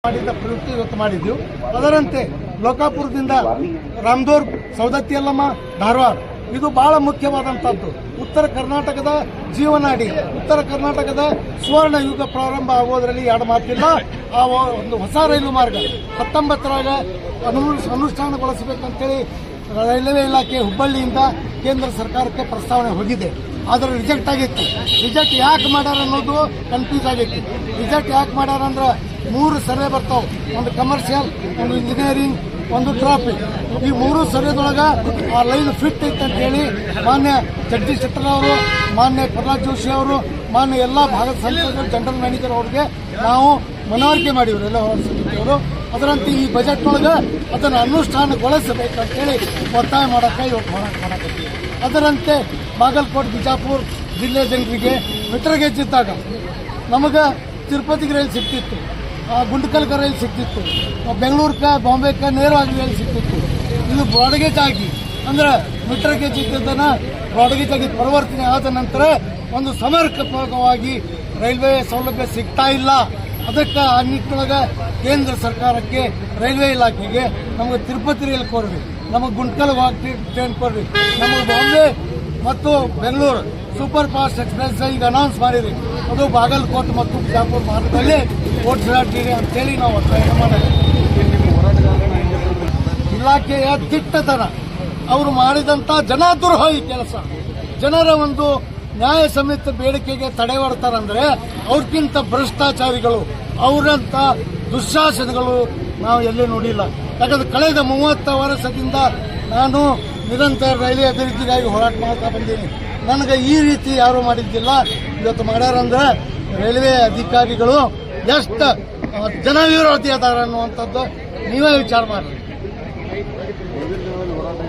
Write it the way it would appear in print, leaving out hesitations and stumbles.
ಮಾಡಿದ ಪ್ರವೃತ್ತಿ ಇವತ್ತು ಮಾಡಿದ್ವಿ. ಅದರಂತೆ ಲೋಕಾಪುರದಿಂದ ರಾಮದುರ್ಗ್, ಸೌದತ್ತಿ ಯಲ್ಲಮ್ಮ, ಧಾರವಾಡ ಇದು ಬಹಳ ಮುಖ್ಯವಾದಂಥದ್ದು. ಉತ್ತರ ಕರ್ನಾಟಕದ ಜೀವನಾಡಿ, ಉತ್ತರ ಕರ್ನಾಟಕದ ಸುವರ್ಣ ಯುಗ ಪ್ರಾರಂಭ ಆಗೋದ್ರಲ್ಲಿ ಎರಡು ಮಾತಿಲ್ಲ. ಆ ಒಂದು ಹೊಸ ರೈಲು ಮಾರ್ಗ 19ರಾಗ ಅನುಷ್ಠಾನಗೊಳಿಸಬೇಕಂತೇಳಿ ರೈಲ್ವೆ ಇಲಾಖೆ ಹುಬ್ಬಳ್ಳಿಯಿಂದ ಕೇಂದ್ರ ಸರ್ಕಾರಕ್ಕೆ ಪ್ರಸ್ತಾವನೆ ಹೋಗಿದೆ. ಆದರೆ ರಿಜೆಕ್ಟ್ ಆಗಿತ್ತು. ರಿಜೆಕ್ಟ್ ಯಾಕೆ ಮಾಡ್ಯಾರ ಅನ್ನೋದು ಕನ್ಫ್ಯೂಸ್ ಆಗೈತಿ. ರಿಜೆಕ್ಟ್ ಯಾಕೆ ಮಾಡ್ಯಾರ ಅಂದ್ರೆ 3 ಸರ್ವೆ ಬರ್ತಾವೆ. ಒಂದು ಕಮರ್ಷಿಯಲ್, ಒಂದು ಇಂಜಿನಿಯರಿಂಗ್, ಒಂದು ಟ್ರಾಫಿಕ್. ಈ 3 ಸರ್ವೆದೊಳಗೆ ಆ ಲೈನ್ ಫಿಟ್ ಐತೆ ಅಂತ ಹೇಳಿ ಮಾನ್ಯ ಜಗದೀಶ್ ಶೆಟ್ಟರ್ ಅವರು, ಮಾನ್ಯ ಪ್ರಹ್ಲಾದ್ ಜೋಶಿ ಅವರು, ಮಾನ್ಯ ಎಲ್ಲ ಭಾಗದ ಸಂಸದರು, ಜನರಲ್ ಮ್ಯಾನೇಜರ್ ಅವ್ರಿಗೆ ನಾವು ಮನವರಿಕೆ ಮಾಡಿದ್ರು ಎಲ್ಲ ಸಮಿತಿಯವರು. ಅದರಂತೆ ಈ ಬಜೆಟ್ನೊಳಗೆ ಅದನ್ನು ಅನುಷ್ಠಾನಗೊಳಿಸಬೇಕಂತೇಳಿ ಒತ್ತಾಯ ಮಾಡೋಕ್ಕೆ ಇವತ್ತು ಮಾಡಕತ್ತೀವಿ. ಅದರಂತೆ ಬಾಗಲಕೋಟೆ, ಬಿಜಾಪುರ ಜಿಲ್ಲೆ ಜನರಿಗೆ ಮೀಟರ್ ಗೇಜ್ ಇದ್ದಾಗ ನಮಗೆ ತಿರುಪತಿಗೆ ರೈಲು ಸಿಗ್ತಿತ್ತು, ಗುಂಡ್ಕಲ್ಗೆ ರೈಲು ಸಿಗ್ತಿತ್ತು, ಬೆಂಗಳೂರಿಗೆ, ಬಾಂಬೆಗೆ ನೇರವಾಗಿ ರೈಲು ಸಿಗ್ತಿತ್ತು. ಇದು ಬ್ರಾಡ್ಗೇಜ್ ಆಗಿ ಅಂದ್ರೆ ಮೀಟರ್ ಗೇಜ್ ಇದ್ದದನ್ನು ಬ್ರಾಡ್ಗೇಜ್ ಆಗಿ ಪರಿವರ್ತನೆ ಆದ ನಂತರ ಒಂದು ಸಮರ್ಪಕವಾಗಿ ರೈಲ್ವೆ ಸೌಲಭ್ಯ ಸಿಗ್ತಾ ಇಲ್ಲ. ಅದಕ್ಕೆ ಆ ನಿಟ್ಟಿನೊಳಗೆ ಕೇಂದ್ರ ಸರ್ಕಾರಕ್ಕೆ, ರೈಲ್ವೆ ಇಲಾಖೆಗೆ ನಮಗೆ ತಿರುಪತಿ ರೈಲು ಕೊಡ್ರಿ, ನಮಗೆ ಗುಂಟ್ಕಲ್ ಟ್ರೈನ್ ಕೊಡ್ರಿ, ನಮಗೆ ಬಾಂಬೆ ಮತ್ತು ಬೆಂಗಳೂರು ಸೂಪರ್ ಫಾಸ್ಟ್ ಎಕ್ಸ್ಪ್ರೆಸ್ ಈಗ ಅನೌನ್ಸ್ ಮಾಡಿರಿ, ಅದು ಬಾಗಲಕೋಟೆ ಮತ್ತು ಬಿಜಾಪುರ ಮಾರ್ಗದಲ್ಲಿ ಓಡಿಸಿರಿ ಅಂತೇಳಿ ನಾವು ಒತ್ತಾಯ ಮಾಡಿದ್ವಿ. ಇಲಾಖೆಯ ದಿಟ್ಟತನ, ಅವರು ಮಾಡಿದಂಥ ಜನಾದ್ರೋಹಿ ಕೆಲಸ, ಜನರ ಒಂದು ನ್ಯಾಯ ಸಮಿತಿ ಬೇಡಿಕೆಗೆ ತಡೆ ಒಡ್ತಾರಂದ್ರೆ ಅವ್ರಕ್ಕಿಂತ ಭ್ರಷ್ಟಾಚಾರಿಗಳು, ಅವರಂತ ದುಶ್ಯಾಸನಗಳು ನಾವು ಎಲ್ಲೂ ನೋಡಿಲ್ಲ. ಯಾಕಂದ್ರೆ ಕಳೆದ 30 ವರ್ಷದಿಂದ ನಾನು ನಿರಂತರ ರೈಲ್ವೆ ಅಭಿವೃದ್ಧಿಗಾಗಿ ಹೋರಾಟ ಮಾಡ್ತಾ ಬಂದೀನಿ. ನನಗೆ ಈ ರೀತಿ ಯಾರು ಮಾಡಿದ್ದಿಲ್ಲ. ಇವತ್ತು ಮಾಡ್ಯಾರಂದ್ರೆ ರೈಲ್ವೆ ಅಧಿಕಾರಿಗಳು ಎಷ್ಟು ಜನವಿರೋಧಿ ಅದಾರ ಅನ್ನುವಂಥದ್ದು ನೀವೇ ವಿಚಾರ ಮಾಡಿ.